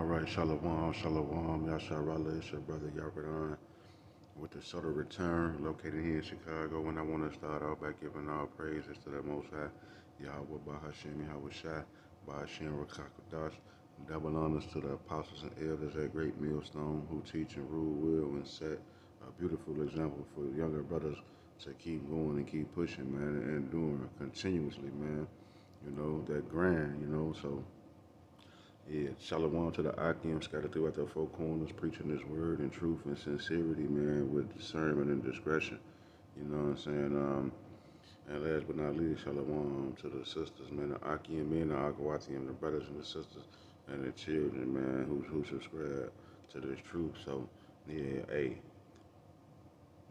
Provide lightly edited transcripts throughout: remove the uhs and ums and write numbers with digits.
All right, Shalom, Shalom, Yasharala, it's your brother Yabadan with the Subtle Return, located here in Chicago. And I want to start out by giving all praises to the Most High, Yahweh Bahashem, Yahweh Shai, Bahashem Rakakadash. Double honors to the apostles and elders at Great Millstone who teach and rule well and set a beautiful example for younger brothers to keep going and keep pushing, man, and doing continuously, man. You know, that grind, so. Yeah, shalom to the Akim scattered throughout the four corners, preaching His word in truth and sincerity, man, with discernment and discretion. You know what I'm saying? And last but not least, shalom to the sisters, man, the Akim men, the Agawatiim, the brothers and the sisters, and the children, man, who subscribe to this truth. So, yeah, hey,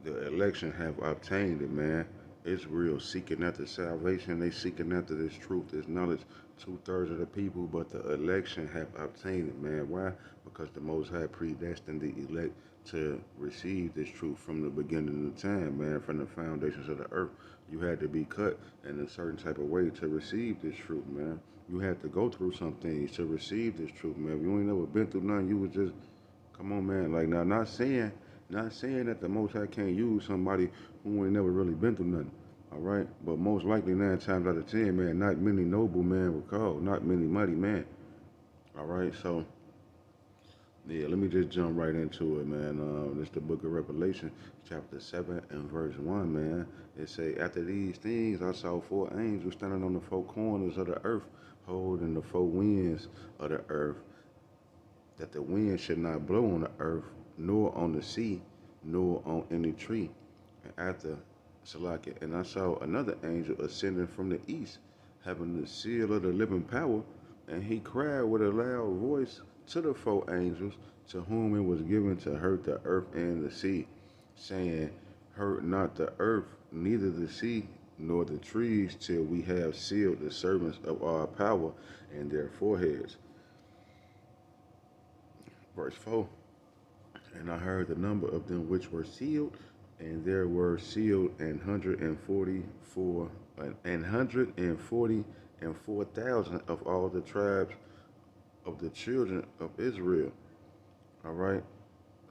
the election have obtained it, man. Israel seeking after salvation. They seeking after this truth, this knowledge. 2/3 of the people, but the election have obtained it, man. Why? Because the Most High predestined the elect to receive this truth from the beginning of time, man. From the foundations of the earth, you had to be cut in a certain type of way to receive this truth, man. You had to go through some things to receive this truth, man. If you ain't never been through nothing, you was just, come on, man. Like, now, not saying that the Most High can't use somebody who ain't never really been through nothing. All right, but most likely 9 times out of 10, man, not many noble men were called, not many mighty men. All right, so yeah, let me just jump right into it, man. This is the book of Revelation, chapter 7 and verse 1, man. It say, after these things, I saw 4 angels standing on the 4 corners of the earth, holding the 4 winds of the earth, that the wind should not blow on the earth, nor on the sea, nor on any tree. And after Salakia, and I saw another angel ascending from the east, having the seal of the living power, and he cried with a loud voice to the 4 angels, to whom it was given to hurt the earth and the sea, saying, hurt not the earth, neither the sea, nor the trees, till we have sealed the servants of our power in their foreheads. Verse 4, and I heard the number of them which were sealed, and there were sealed 144,000 of all the tribes of the children of Israel. All right.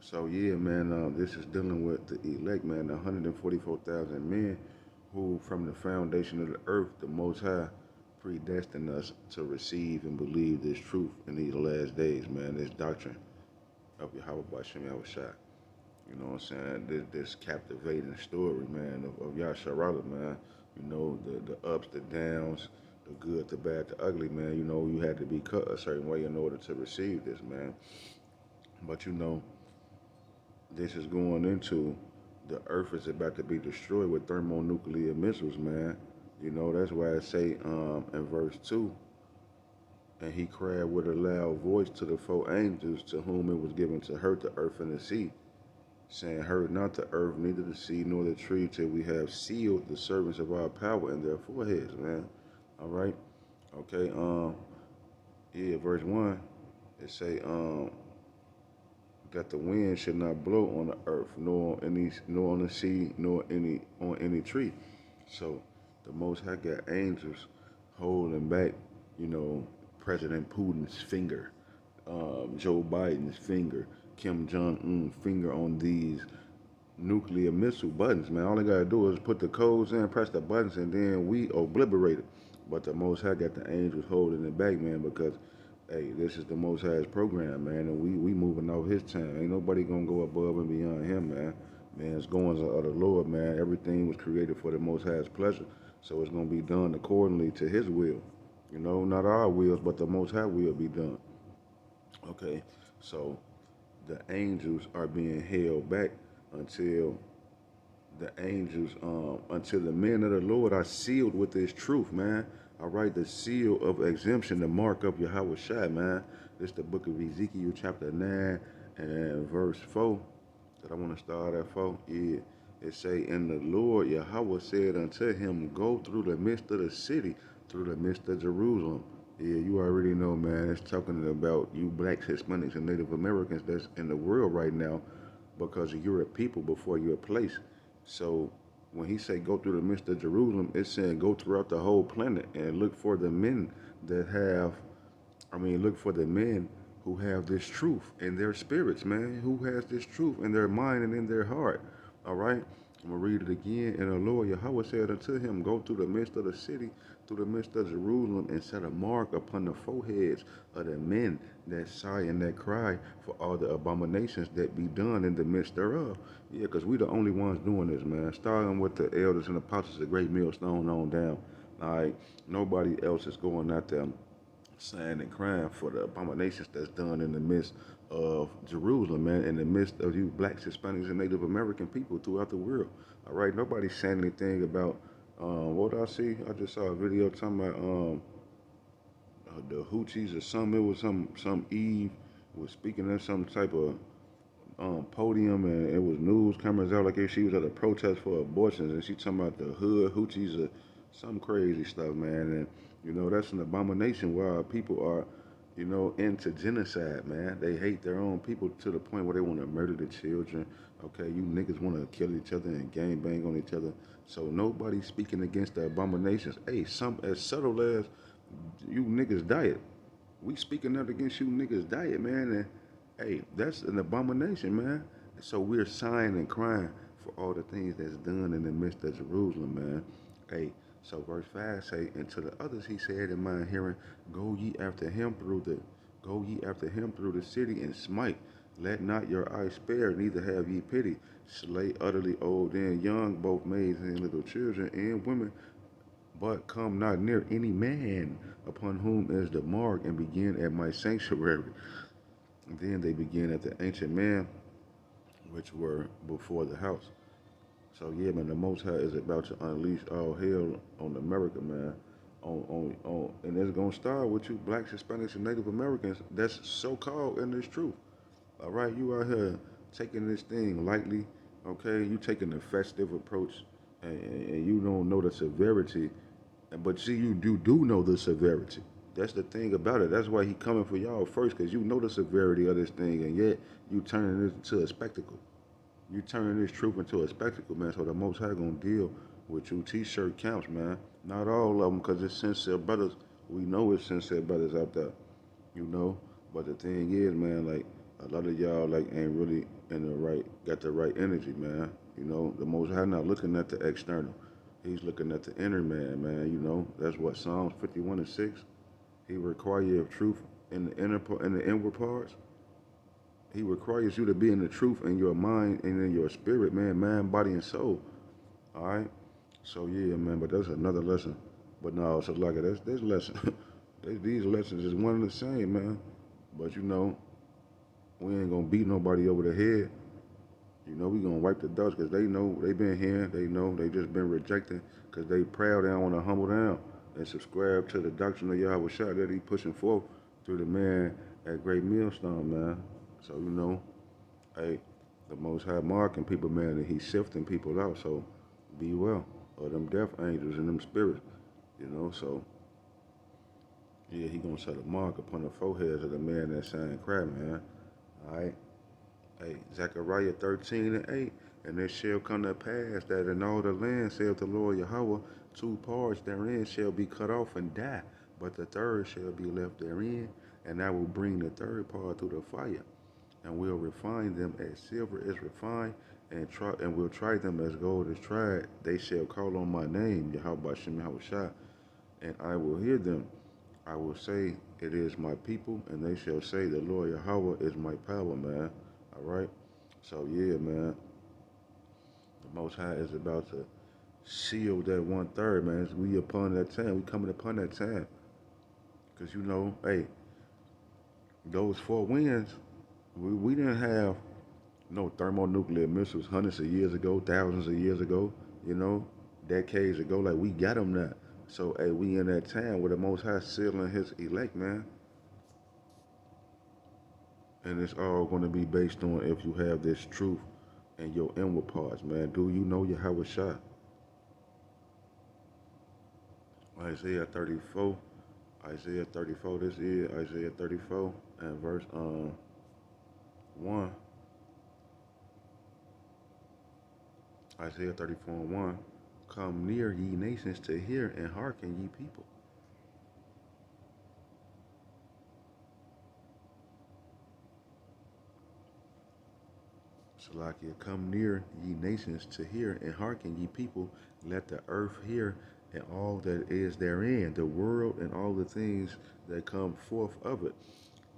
So yeah, man, this is dealing with the elect, man, the 144,000 men who, from the foundation of the earth, the Most High predestined us to receive and believe this truth in these last days, man. This doctrine of Yahweh Bashem Yahushua. You know what I'm saying? This captivating story, man, of Yasharala, man. You know, the ups, the downs, the good, the bad, the ugly, man. You know, you had to be cut a certain way in order to receive this, man. But, you know, this is going into the earth is about to be destroyed with thermonuclear missiles, man. You know, that's why I say in verse 2, and he cried with a loud voice to the 4 angels to whom it was given to hurt the earth and the sea, saying, hurt not the earth, neither the sea, nor the tree, till we have sealed the servants of our power in their foreheads, man. All right? Okay, yeah, verse 1, it say, that the wind should not blow on the earth, nor on the sea, nor on any tree. So the Most High got angels holding back, you know, President Putin's finger, Joe Biden's finger, Kim Jong-un's finger on these nuclear missile buttons, man. All they gotta do is put the codes in, press the buttons, and then we obliterate it. But the Most High got the angels holding it back, man, because hey, this is the Most High's program, man, and we moving off His time. Ain't nobody gonna go above and beyond Him, man. Man, it's goings of the Lord, man. Everything was created for the Most High's pleasure, so it's gonna be done accordingly to His will. You know, not our wills, but the Most High will be done. Okay, so the angels are being held back until until the men of the Lord are sealed with this truth, man. All right, the seal of exemption, the mark of Yahweh Shai, man. This is the book of Ezekiel, chapter 9 and verse 4. That I want to start at 4. Yeah, it say, and the Lord Yahweh said unto him, go through the midst of the city, through the midst of Jerusalem. Yeah, you already know, man. It's talking about you blacks, Hispanics, and Native Americans that's in the world right now because you're a people before you're a place. So when he say go through the midst of Jerusalem, it's saying go throughout the whole planet and look for the men that have, look for the men who have this truth in their spirits, man, who has this truth in their mind and in their heart. All right? I'm going to read it again. And the Lord Yahweh said unto him, go through the midst of the city, through the midst of Jerusalem, and set a mark upon the foreheads of the men that sigh and that cry for all the abominations that be done in the midst thereof. Yeah, because we the only ones doing this, man. Starting with the elders and apostles, the great millstone on down. All right? Nobody else is going out there sighing and crying for the abominations that's done in the midst of Jerusalem, man, in the midst of you blacks, Hispanics, and Native American people throughout the world. All right, nobody's saying anything about what did I see? I just saw a video talking about the hoochies or something. It was some Eve was speaking at some type of podium, and it was news cameras out like if she was at a protest for abortions, and she talking about the hood hoochies or some crazy stuff, man. And you know that's an abomination where people are, you know, into genocide, man. They hate their own people to the point where they want to murder the children. Okay, you niggas want to kill each other and gang bang on each other. So nobody's speaking against the abominations. Hey, some as subtle as you niggas diet, we speaking out against you niggas diet, man. And hey, that's an abomination, man. So we're sighing and crying for all the things that's done in the midst of Jerusalem, man. Hey, so verse 5 say, and to the others he said in my hearing, go ye after him through the city and smite. Let not your eyes spare, neither have ye pity. Slay utterly old and young, both maids and little children and women, but come not near any man upon whom is the mark, and begin at my sanctuary. And then they began at the ancient man, which were before the house. So yeah, man, the Most High is about to unleash all hell on America, man. And it's gonna start with you blacks, Hispanics, and Native Americans. That's so called and it's true. All right, you out here taking this thing lightly, okay? You taking a festive approach, and you don't know the severity. But see, you do know the severity. That's the thing about it. That's why he coming for y'all first, because you know the severity of this thing, and yet you turning it into a spectacle. You turning this truth into a spectacle, man. So the Most High gonna deal with you. T-shirt counts, man. Not all of them, because it's sincere brothers. We know it's sincere brothers out there, you know. But the thing is, man, like a lot of y'all like ain't really in the right, got the right energy, man. You know, the Most High not looking at the external. He's looking at the inner man, you know. That's what Psalms 51:6. He requires of truth in the in the inward parts. He requires you to be in the truth in your mind and in your spirit, man, mind, body, and soul. All right. So yeah, man. But that's another lesson. But no, so like this lesson, these lessons is one and the same, man. But you know, we ain't gonna beat nobody over the head. You know, we gonna wipe the dust because they know they been here. They know they just been rejected because they proud. They don't want to humble down and subscribe to the doctrine of Yahweh Shah that he pushing forth through the man at Great Millstone, man. So you know, hey, the Most High marking people, man, and he's sifting people out. So be well, or them death angels and them spirits, you know. So yeah, he gonna set a mark upon the foreheads of the man that sang cry, man. All right. Hey, Zechariah 13:8, and it shall come to pass that in all the land, saith the Lord Yahweh, two parts therein shall be cut off and die, but the third shall be left therein, and I will bring the third part through the fire, and will refine them as silver is refined, and will try them as gold is tried. They shall call on my name, Yahweh Shem Yahweh, and I will hear them. I will say, it is my people, and they shall say, the Lord Yahweh is my power, man. All right? So, yeah, man, the Most High is about to seal that 1/3, man. We upon that time. We coming upon that time. Because, you know, hey, those four winds, we didn't have no thermonuclear missiles hundreds of years ago, thousands of years ago, you know, decades ago. Like, we got them now. So, hey, we in that time where the Most High sealing his elect, man. And it's all going to be based on if you have this truth in your inward parts, man. Do you know Yahweh Shah? Isaiah 34. Isaiah 34, this is Isaiah 34 and verse 1. Isaiah 34 and 1. Come near, ye nations, to hear, and hearken, ye people. Salakia, come near, ye nations, to hear, and hearken, ye people. Let the earth hear, and all that is therein, the world and all the things that come forth of it.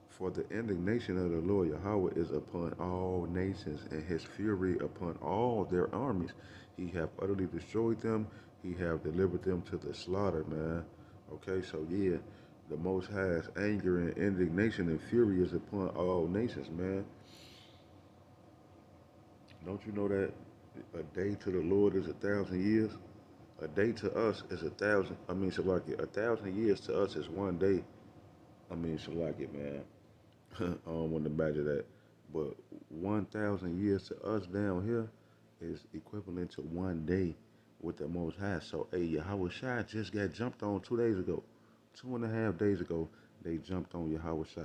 For the indignation of the Lord Yahweh is upon all nations, and his fury upon all their armies. He have utterly destroyed them. He have delivered them to the slaughter, man. Okay, so yeah, the Most High's anger and indignation and fury is upon all nations, man. Don't you know that a day to the Lord is 1,000 years? A day to us is 1,000. I mean, Shalaki, 1,000 years to us is one day. I mean, Shalaki, man. I don't want to badger that. But 1,000 years to us down here is equivalent to one day with the Most High. So, hey, Yahweh Shai just got jumped on 2 days ago. 2.5 days ago, they jumped on Yahweh Shai.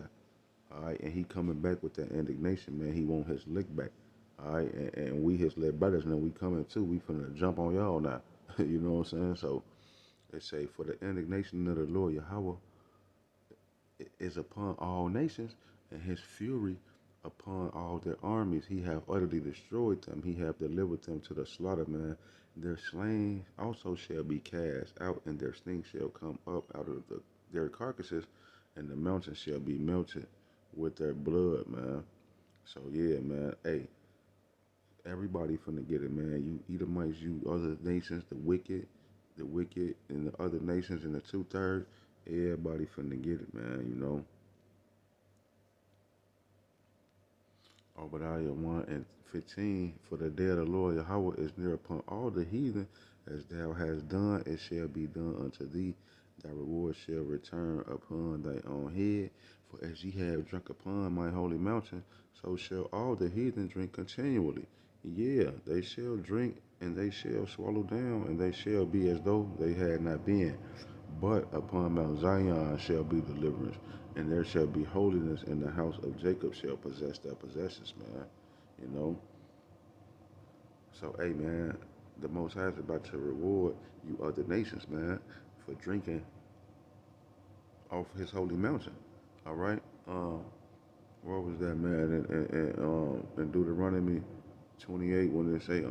All right, and he coming back with that indignation, man. He want his lick back. All right, and we his little brothers, and we coming too. We finna jump on y'all now. You know what I'm saying? So they say, for the indignation of the Lord Yahweh is upon all nations, and his fury upon all their armies. He have utterly destroyed them. He have delivered them to the slaughter, man. Their slain also shall be cast out, and their stink shall come up out of their carcasses, and the mountains shall be melted with their blood, man. So yeah, man. Hey, everybody finna get it, man. You Edomites, you other nations, the wicked, and the other nations in the 2/3. Everybody finna get it, man. You know. Obadiah 1:15. For the day of the Lord Yahweh is near upon all the heathen, as thou hast done, it shall be done unto thee. Thy reward shall return upon thy own head. For as ye have drunk upon my holy mountain, so shall all the heathen drink continually. Yeah, they shall drink, and they shall swallow down, and they shall be as though they had not been. But upon Mount Zion shall be deliverance, and there shall be holiness, and the house of Jacob shall possess their possessions, man. You know? So, hey, man, the Most High is about to reward you other nations, man, for drinking off his holy mountain. All right? What was that, man? In Deuteronomy 28, when they say,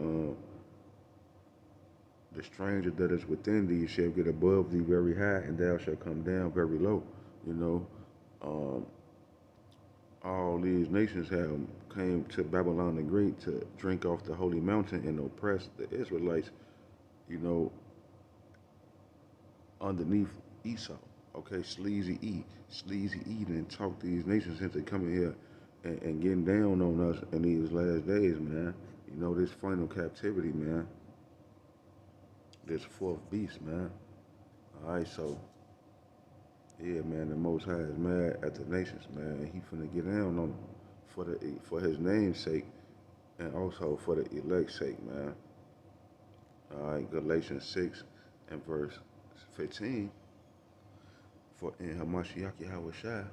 the stranger that is within thee shall get above thee very high, and thou shalt come down very low. You know, um, all these nations have came to Babylon the Great to drink off the holy mountain and oppress the Israelites, you know, underneath Esau. Okay, sleazy Eden talk these nations into coming here and getting down on us in these last days, man. You know, this final captivity, man. This fourth beast, man. All right, so yeah, man, the Most High is mad at the nations, man. He finna get down on them for his name's sake and also for the elect's sake, man. All right, Galatians 6 and verse 15. For in Hamashiach Yahweh Shai,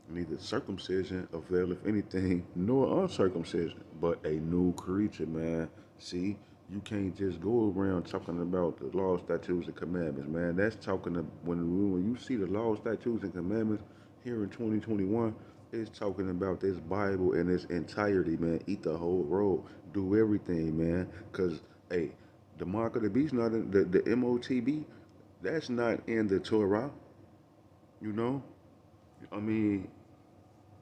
neither circumcision availeth anything nor uncircumcision, but a new creature, man. See, you can't just go around talking about the law, statutes, and commandments, man. That's talking to, when you see the law, statutes, and commandments here in 2021, it's talking about this Bible in its entirety, man. Eat the whole road, do everything, man. Cause hey, the mark of the beast, not in the MOTB, that's not in the Torah, you know. I mean,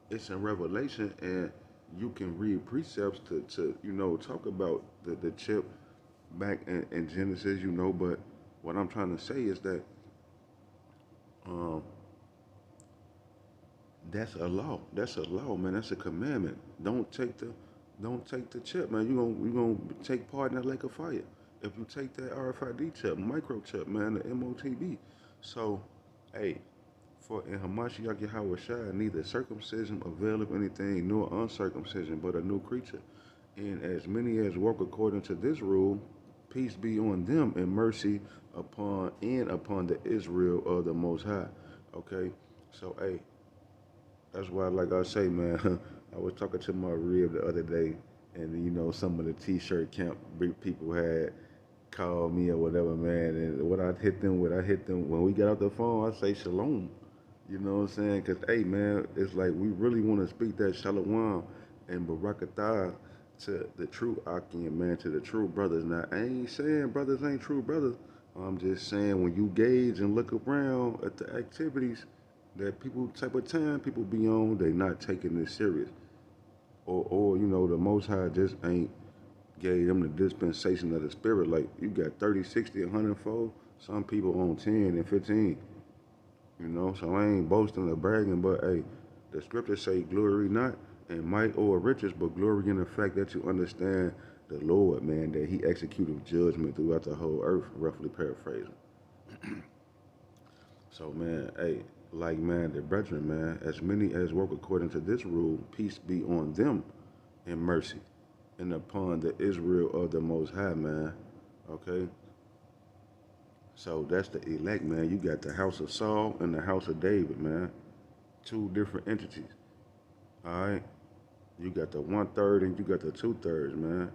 it's in Revelation, and you can read precepts to talk about the chip back in Genesis, you know. But what I'm trying to say is that um, that's a law. That's a law, man. That's a commandment. Don't take the chip, man. You gonna take part in that lake of fire if you take that RFID chip, microchip, man, the MOTB. So, hey, for in Hamashiach Yahweh Shai, neither circumcision availeth anything, nor uncircumcision, but a new creature. And as many as walk according to this rule, peace be on them and mercy upon the Israel of the Most High. Okay, so hey, that's why, like I say, man, I was talking to my rib the other day, and some of the T-shirt camp people had called me or whatever, man. And what I hit them when we got off the phone. I say shalom. You know what I'm saying? Cause hey, man, it's like we really want to speak that shalom and barakatah to the true Akim, man, to the true brothers. Now, I ain't saying brothers ain't true brothers. I'm just saying when you gauge and look around at the activities that people type of time people be on, they not taking this serious. Or the Most High just ain't gave them the dispensation of the Spirit. Like, you got 30, 60, 100-fold. Some people on 10 and 15. So I ain't boasting or bragging, but hey, the scriptures say glory not in might or riches, but glory in the fact that you understand the Lord, man, that he executed judgment throughout the whole earth, roughly paraphrasing. So, man, hey, like, man, the brethren, man, as many as work according to this rule, peace be on them and mercy, and upon the Israel of the Most High, man. Okay? So that's the elect, man. You got the house of Saul and the house of David, man. Two different entities. All right? You got the 1/3 and you got the 2/3, man.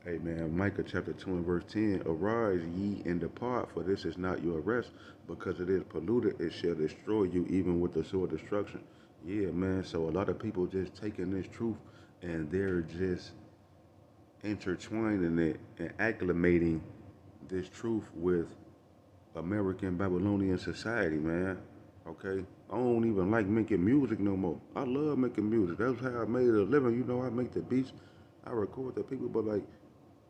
Hey, man, Micah chapter 2 and verse 10. Arise ye and depart, for this is not your rest, because it is polluted, it shall destroy you even with the sword destruction. Yeah, man, so a lot of people just taking this truth and they're just intertwining it and acclimating this truth with American Babylonian society, man. Okay? I don't even like making music no more. I love making music. That's how I made a living. I make the beats. I record the people, but like,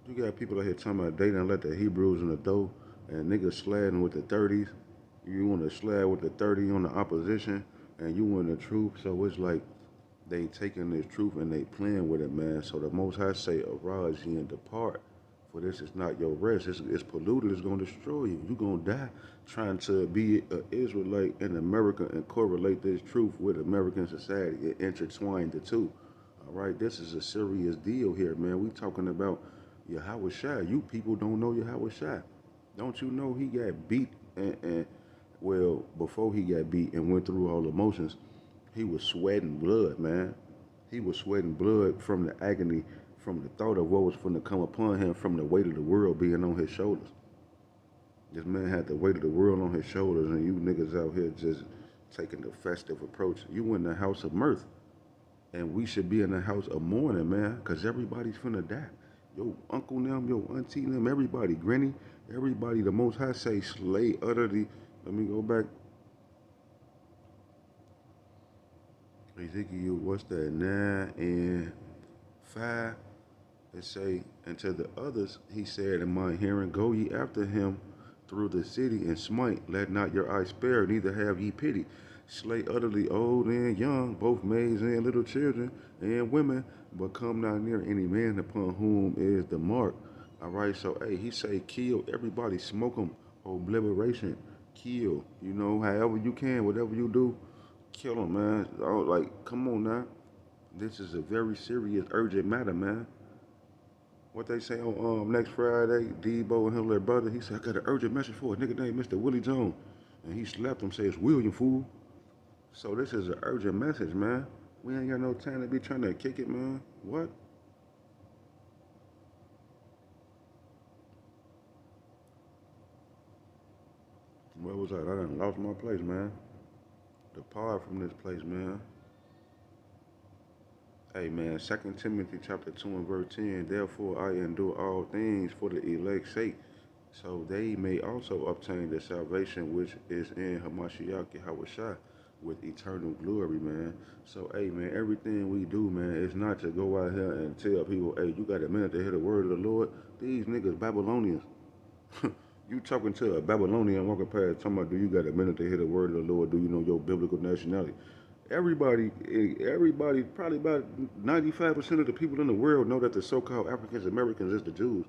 you got people out here talking about they done let the Hebrews in the dough and niggas sladding with the 30s. You want to slab with the 30 on the opposition and you want the truth. So it's like they taking this truth and they playing with it, man. So the Most High say, arise ye and depart. For this is not your rest. It's polluted. It's going to destroy you. You're going to die trying to be an Israelite in America and correlate this truth with American society. It intertwined the two. All right, this is a serious deal here, man. We talking about Yahweh Shai. You people don't know Yahweh Shai. Don't you know he got beat and well, before he got beat and went through all the motions, he was sweating blood, man. He was sweating blood from the agony, from the thought of what was going to come upon him from the weight of the world being on his shoulders. This man had the weight of the world on his shoulders, and you niggas out here just taking the festive approach. You in the house of mirth, and we should be in the house of mourning, man, because everybody's finna die. Your uncle them, your auntie them, everybody, granny, everybody, the Most High say, slay utterly. Let me go back. Ezekiel, what's that? 9 and 5. It say, and to the others he said in my hearing, go ye after him through the city and smite. Let not your eye spare, neither have ye pity. Slay utterly old and young, both maids and little children and women, but come not near any man upon whom is the mark. All right, so hey, he say kill everybody, smoke them, obliteration, kill. However you can, whatever you do, kill them, man. Like, come on now. This is a very serious, urgent matter, man. What they say on next Friday, Debo and his little brother, he said, I got an urgent message for a nigga named Mr. Willie Jones. And he slapped him, says, William, fool. So this is an urgent message, man. We ain't got no time to be trying to kick it, man. What? Where was I? I done lost my place, man. Depart from this place, man. Hey, man, 2 Timothy chapter 2 and verse 10, therefore I endure all things for the elect's sake, so they may also obtain the salvation which is in Hamashiach Yahushua with eternal glory, man. So, hey, man, everything we do, man, is not to go out here and tell people, hey, you got a minute to hear the word of the Lord. These niggas Babylonians. You talking to a Babylonian walking past, talking about, do you got a minute to hear the word of the Lord? Do you know your biblical nationality? Everybody, probably about 95% of the people in the world know that the so-called Africans Americans is the Jews.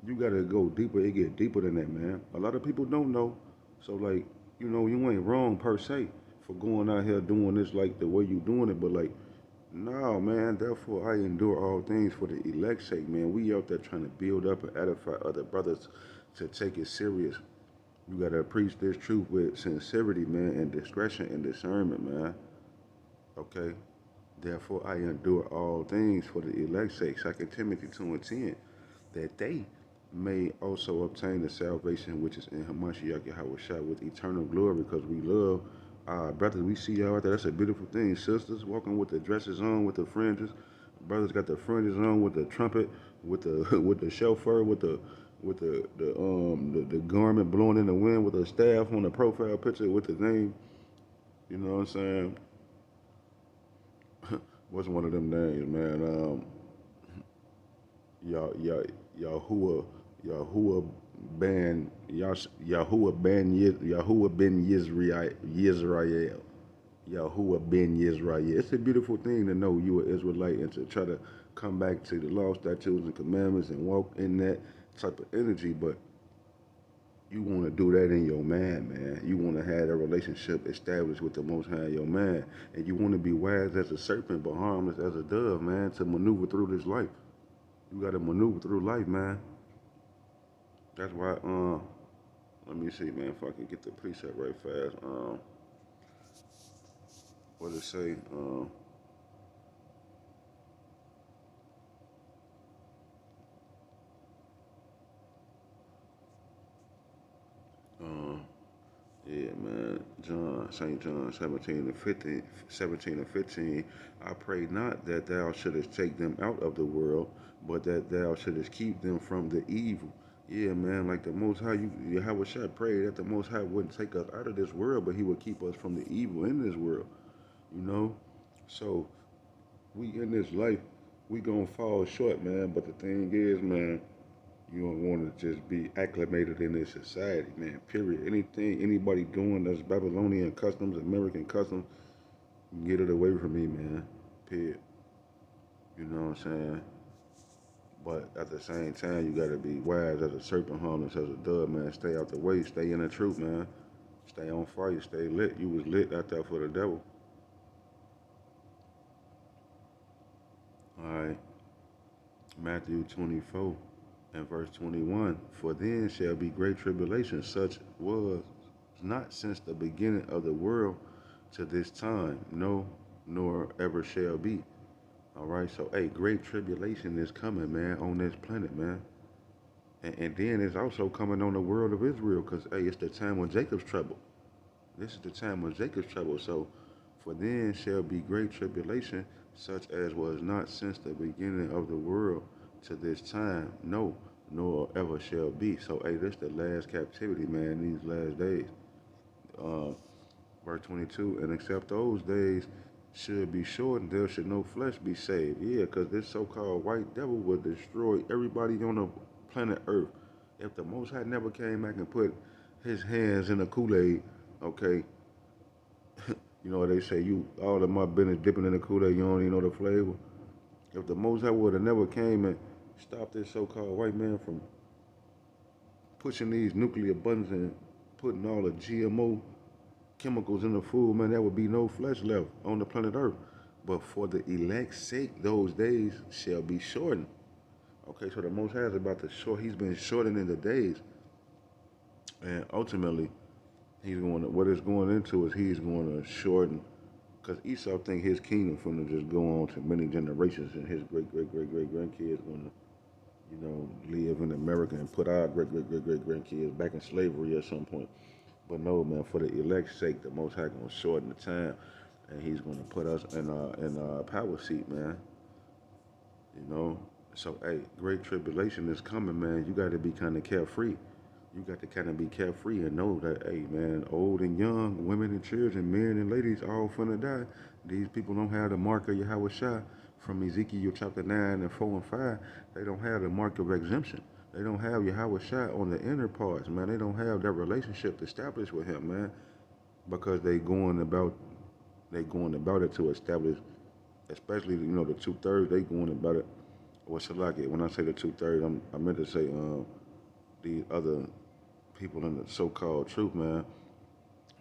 You gotta go deeper. It get deeper than that, man. A lot of people don't know. So like, you ain't wrong per se for going out here doing this like the way you doing it. But like, no, man. Therefore, I endure all things for the elect's sake, man. We out there trying to build up and edify other brothers to take it serious. You gotta preach this truth with sincerity, man, and discretion and discernment, man. Okay? Therefore, I endure all things for the elect's sake. 2 Timothy 2 and 10. That they may also obtain the salvation which is in Hamashiach Yahushua with eternal glory, because we love Brothers, we see y'all out there. That's a beautiful thing. Sisters walking with the dresses on, with the fringes. Brothers got the fringes on with the trumpet, with the with the chauffeur, with the garment blowing in the wind, with the staff on the profile picture with the name. You know what I'm saying? What's one of them names, man? Yah Yahuwah Yahuwah Yahuwah ben Yisrael. Yahuwah ben Yisrael. It's a beautiful thing to know you are Israelite and to try to come back to the law, statutes, and commandments and walk in that type of energy, but you want to do that in your man. You want to have a relationship established with the Most High, your man. And you want to be wise as a serpent, but harmless as a dove, man, to maneuver through this life. You got to maneuver through life, man. That's why, let me see, man, if I can get the precept right fast. What it say? Uh, yeah, man. St. John 17 and 15. I pray not that thou shouldest take them out of the world, but that thou shouldest keep them from the evil. Yeah, man, like the Most High, Yahweh Shai prayed that the Most High wouldn't take us out of this world, but He would keep us from the evil in this world, you know? So, we in this life, we gonna fall short, man, but the thing is, man, you don't want to just be acclimated in this society, man. Period. Anything, anybody doing that's Babylonian customs, American customs, get it away from me, man. Period. You know what I'm saying? But at the same time, you gotta be wise as a serpent, harmless as a dove, man. Stay out the way. Stay in the truth, man. Stay on fire. Stay lit. You was lit out there for the devil. All right. Matthew 24 and verse 21. For then shall be great tribulation, such was not since the beginning of the world to this time, no, nor ever shall be. All right, so hey, great tribulation is coming, man, on this planet, man. And then it's also coming on the world of Israel, because hey, it's the time of Jacob's trouble. This is the time of Jacob's trouble. So, for then shall be great tribulation, such as was not since the beginning of the world to this time, no, nor ever shall be. So, hey, this the last captivity, man, these last days. Uh, Verse 22, and except those days should be shortened, there should no flesh be saved. Yeah, because this so-called white devil would destroy everybody on the planet Earth. If the Most High never came back and put his hands in the Kool-Aid, okay, you know what they say, you all of my business dipping in the Kool-Aid, you don't even know the flavor. If the Most High would have never came and stopped this so-called white man from pushing these nuclear buttons and putting all the GMO chemicals in the food, man, there would be no flesh left on the planet Earth. But for the elect's sake, those days shall be shortened. Okay, so the Most High is about to He's been shortening the days, and ultimately, what it's going into is He's going to shorten, because Esau think his kingdom from to just go on to many generations, and his great grandkids going to, live in America and put our great grandkids back in slavery at some point. But no, man, for the elect's sake, the Most High gonna shorten the time, and He's gonna put us in a power seat, man. You know. So, hey, great tribulation is coming, man. You got to be kind of carefree. You got to kind of be carefree and know that, hey, man, old and young, women and children, men and ladies, all finna die. These people don't have the mark of Yahweh Shai from Ezekiel chapter 9 and 4 and 5. They don't have the mark of exemption. They don't have Yahweh Shai on the inner parts, man. They don't have that relationship established with Him, man, because they going about it to establish, especially the 2/3. They going about it. Or Salaki, when I say the 2/3, I meant to say the other people in the so-called truth, man.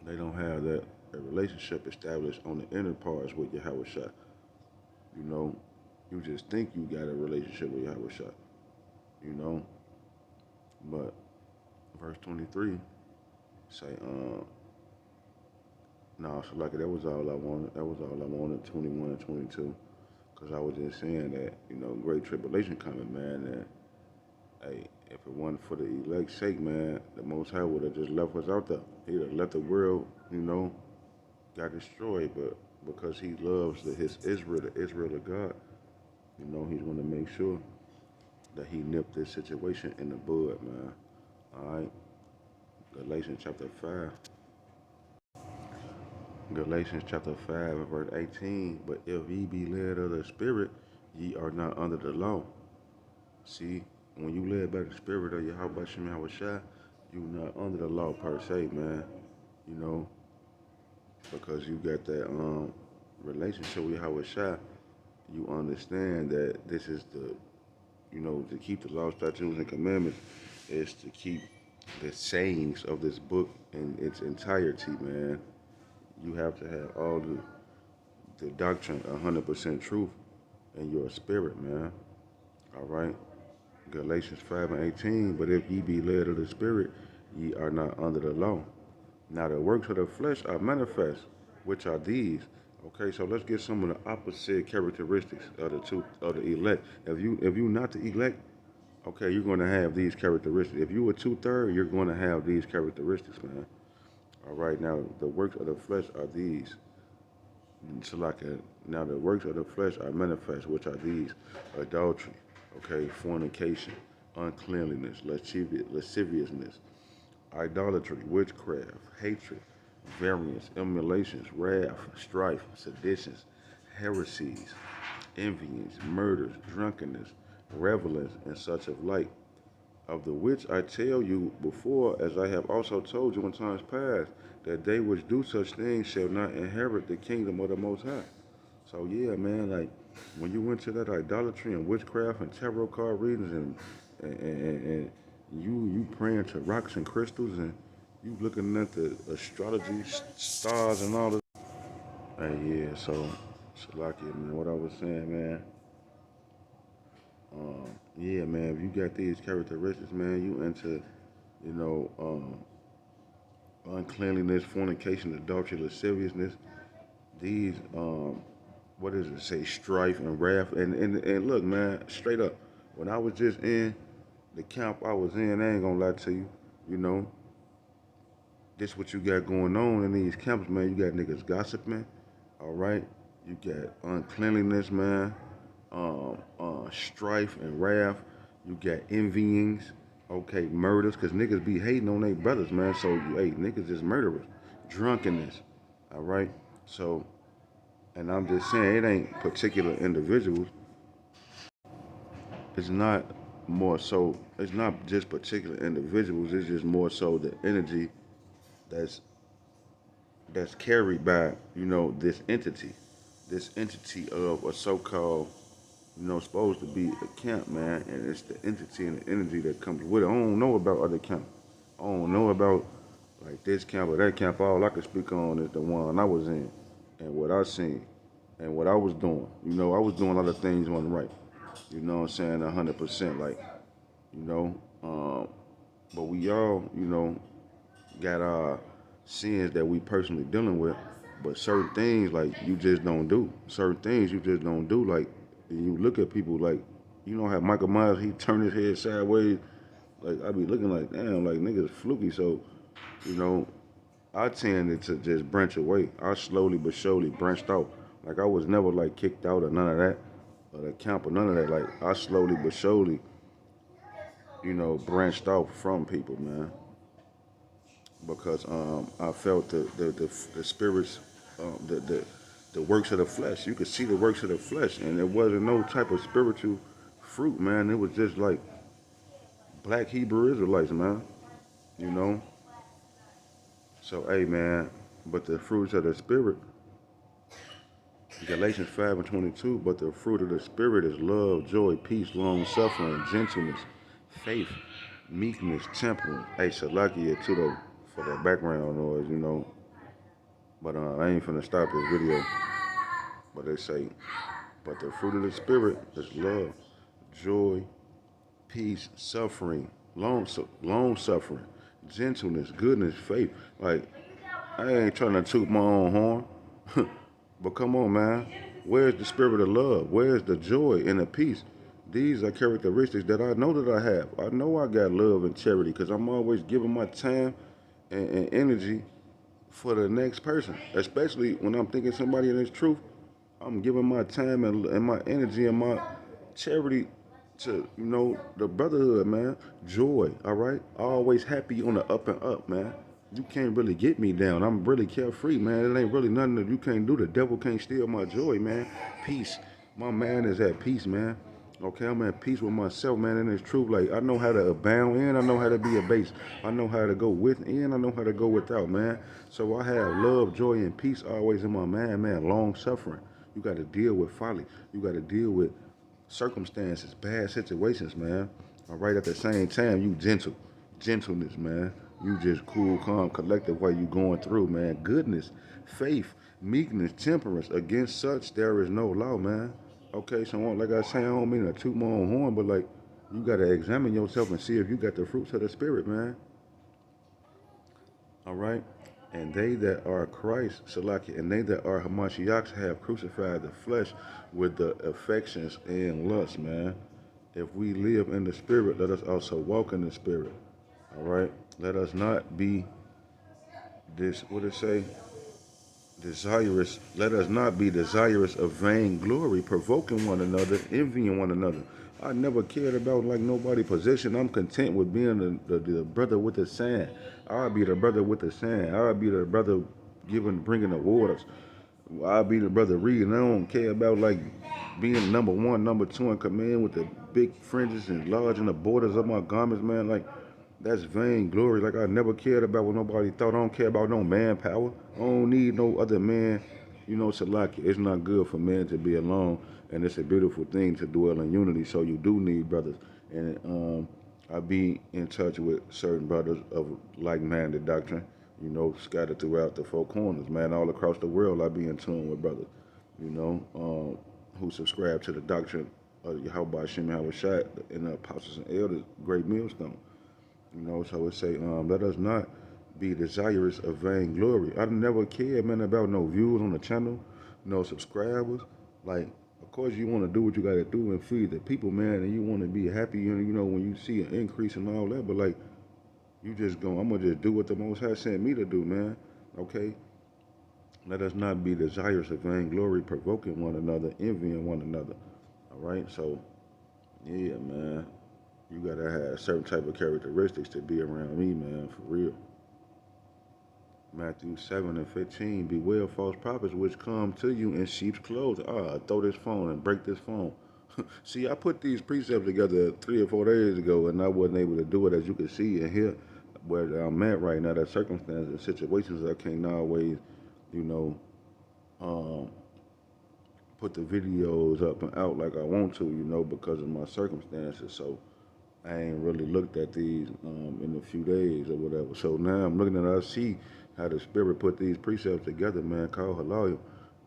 They don't have that relationship established on the inner parts with Yahweh Shai. You know, you just think you got a relationship with Yahweh Shai. You know, but verse 23 say, no, so like that was all I wanted. That was all I wanted, 21 and 22. Because I was just saying that, great tribulation coming, man. And, hey, if it wasn't for the elect's sake, man, the Most High would have just left us out there. He'd have let the world, got destroyed, but because he loves his Israel, the Israel of God, he's going to make sure that he nipped this situation in the bud, man. All right. Galatians chapter 5. Galatians chapter 5 and verse 18. But if ye be led of the Spirit, ye are not under the law. See, when you led by the Spirit of Yahweh Shem Yahushua, you not under the law per se, man. You know, because you got that relationship with Yahushua, you understand that this is to keep the law, statutes, and commandments is to keep the sayings of this book in its entirety, man. You have to have all the doctrine 100% truth in your spirit, man. All right. Galatians 5 and 18. But if ye be led of the Spirit, ye are not under the law. Now the works of the flesh are manifest, which are these. Okay, so let's get some of the opposite characteristics of the elect. If you not the elect, okay, you're going to have these characteristics. If you were 2/3, you're going to have these characteristics, man. All right, now the works of the flesh are these. So now the works of the flesh are manifest, which are these: adultery, okay, fornication, uncleanliness, lasciviousness, idolatry, witchcraft, hatred, variance, emulations, wrath, strife, seditions, heresies, envyings, murders, drunkenness, revelings, and such of like, of the which I tell you before, as I have also told you in times past, that they which do such things shall not inherit the kingdom of the Most High. So yeah, man, like when you went to that idolatry and witchcraft and tarot card readings and you praying to rocks and crystals and you looking at the astrology stars and all this. Hey, yeah, so Salakia, man, what I was saying, man. Yeah, man, if you got these characteristics, man, you into, you know, uncleanliness, fornication, adultery, lasciviousness, these, what does it say, strife and wrath. And look, man, straight up, when I was just in the camp I was in, I ain't gonna lie to you, you know, this what you got going on in these camps, man. You got niggas gossiping, all right? You got uncleanliness, man, strife and wrath. You got envyings, okay, murders, because niggas be hating on their brothers, man. So, hey, niggas is murderers. Drunkenness, all right? So, and I'm just saying, it ain't particular individuals. It's not more so, it's not just particular individuals. It's just more so the energy that's carried by, this entity of a so-called, supposed to be a camp, man, and it's the entity and the energy that comes with it. I don't know about other camps. I don't know about like this camp or that camp. All I can speak on is the one I was in and what I seen and what I was doing. I was doing other things on the right. You know what I'm saying? 100%. Like, you know, but we all, got our sins that we personally dealing with, but certain things like you just don't do. Certain things you just don't do. Like you look at people like, how Michael Myers he turned his head sideways. Like I be looking like damn, like niggas fluky. So, you know, I tended to just branch away. I slowly but surely branched out. Like I was never like kicked out or none of that, or the camp or none of that. Like I slowly but surely, branched out from people, man, because I felt the spirits, the works of the flesh. You could see the works of the flesh, and it wasn't no type of spiritual fruit, man. It was just like black Hebrew Israelites, man. You know. So, hey, man. But the fruits of the spirit, Galatians 5 and 22. But the fruit of the spirit is love, joy, peace, long suffering, gentleness, faith, meekness, temperance. Hey, Salakia too, though, for the background noise. But I ain't finna stop this video. But they say, but the fruit of the spirit is love, joy, peace, suffering, long suffering, gentleness, goodness, faith. Like I ain't trying to toot my own horn, but come on, man. Where's the spirit of love? Where's the joy and the peace? These are characteristics that I know that I have. I know I got love and charity because I'm always giving my time and energy for the next person, especially when I'm thinking somebody in this truth. I'm giving my time and my energy and my charity to, the brotherhood, man. Joy, all right? Always happy on the up and up, man. You can't really get me down. I'm really carefree, man. It ain't really nothing that you can't do. The devil can't steal my joy, man. Peace. My man is at peace, man. Okay, I'm at peace with myself, man, and it's true. Like, I know how to abound and I know how to be a base. I know how to go with and I know how to go without, man. So I have love, joy, and peace always in my man. Long suffering. You got to deal with folly. You got to deal with circumstances, bad situations, man. All right, at the same time, you gentleness, man. You just cool, calm, collective while you going through, man. Goodness, faith, meekness, temperance. Against such there is no law, man. Okay, so like I say, I don't mean to toot my own horn, but like you gotta examine yourself and see if you got the fruits of the spirit, man. All right. And they that are Christ, Salaki, and they that are Hamashiachs have crucified the flesh with the affections and lusts, man. If we live in the spirit, let us also walk in the spirit. All right. Let us not be this. What it say? Desirous. Let us not be desirous of vain glory, provoking one another, envying one another. I never cared about like nobody position. I'm content with being the brother with the sand. I'll be the brother with the sand. I'll be the brother bringing the waters. I'll be the brother reading. I don't care about like being number one, number two in command with the big fringes and large in the borders of my garments, man. Like that's vain glory. Like I never cared about what nobody thought. I don't care about no manpower. I don't need no other man. Salaki, it's not good for men to be alone, and it's a beautiful thing to dwell in unity. So you do need brothers, and I be in touch with certain brothers of like-minded doctrine. Scattered throughout the four corners, man, all across the world. I be in tune with brothers, who subscribe to the doctrine of Yahweh Shem Shai and the apostles and elders, great millstone. So it say, let us not be desirous of vain glory. I never cared, man, about no views on the channel, no subscribers. Like, of course, you want to do what you got to do and feed the people, man, and you want to be happy, when you see an increase and all that. But like, I'm gonna just do what the Most High sent me to do, man. Okay. Let us not be desirous of vain glory, provoking one another, envying one another. All right. So, yeah, man. You gotta have certain type of characteristics to be around me, man, for real. Matthew 7:15, beware of false prophets which come to you in sheep's clothing. Throw this phone and break this phone. See, I put these precepts together 3 or 4 days ago, and I wasn't able to do it, as you can see and hear where I'm at right now. The circumstances and situations I can't always, you know, um, put the videos up and out like I want to, because of my circumstances. So I ain't really looked at these in a few days or whatever. So now I'm looking at I see how the Spirit put these precepts together, man. Call halal.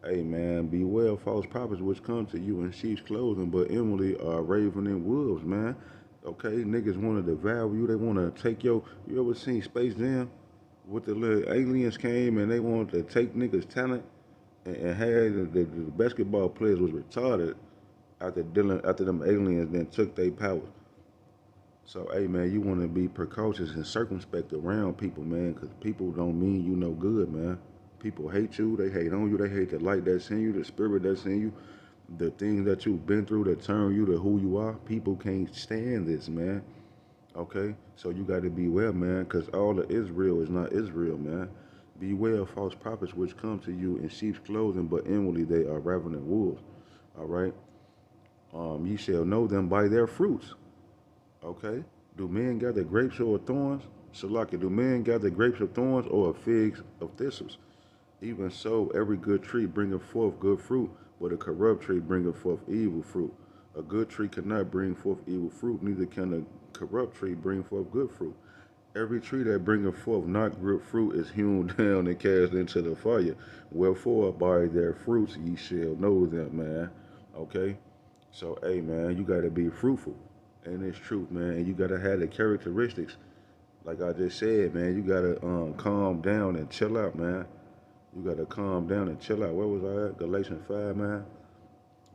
Hey, man, beware of false prophets which come to you in sheep's clothing, but inwardly are ravening wolves, man. Okay, niggas want to devour you. They want to take You ever seen Space Jam? With the little aliens came and they wanted to take niggas' talent and had the basketball players was retarded after them aliens then took their powers. So, hey, man, you want to be precautious and circumspect around people, man, because people don't mean you no good, man. People hate you. They hate on you. They hate the light that's in you, the spirit that's in you, the things that you've been through that turn you to who you are. People can't stand this, man. Okay? So you got to beware, man, because all of Israel is not Israel, man. Beware of false prophets which come to you in sheep's clothing, but inwardly they are ravening wolves. All right? Ye shall know them by their fruits. Okay. Do men gather grapes or thorns? Salaki, do men gather grapes of thorns or figs of thistles? Even so, every good tree bringeth forth good fruit, but a corrupt tree bringeth forth evil fruit. A good tree cannot bring forth evil fruit, neither can a corrupt tree bring forth good fruit. Every tree that bringeth forth not good fruit is hewn down and cast into the fire. Wherefore, by their fruits ye shall know them, man. Okay? So, hey, man, you got to be fruitful. And it's truth, man. And you got to have the characteristics. Like I just said, man, you got to calm down and chill out, man. You got to calm down and chill out. Where was I at? Galatians 5, man.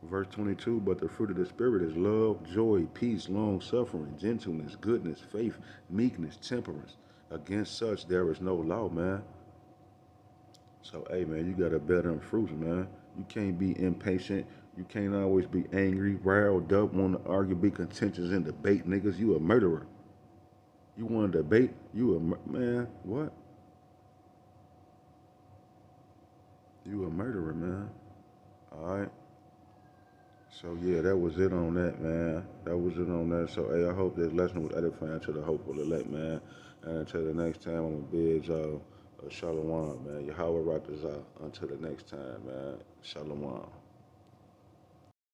Verse 22, but the fruit of the Spirit is love, joy, peace, long-suffering, gentleness, goodness, faith, meekness, temperance. Against such there is no law, man. So, hey, man, you gotta bear them fruits, man. You can't be impatient. You can't always be angry, riled up, want to argue, be contentious and debate, niggas. You a murderer. You want to debate? Man. What? You a murderer, man. All right. So yeah, that was it on that, man. That was it on that. So hey, I hope this lesson was edifying to the hopeful elect, man. And until the next time, I'm gonna bid y'all shalom, man. Yahweh rock us out. Until the next time, man. Shalom.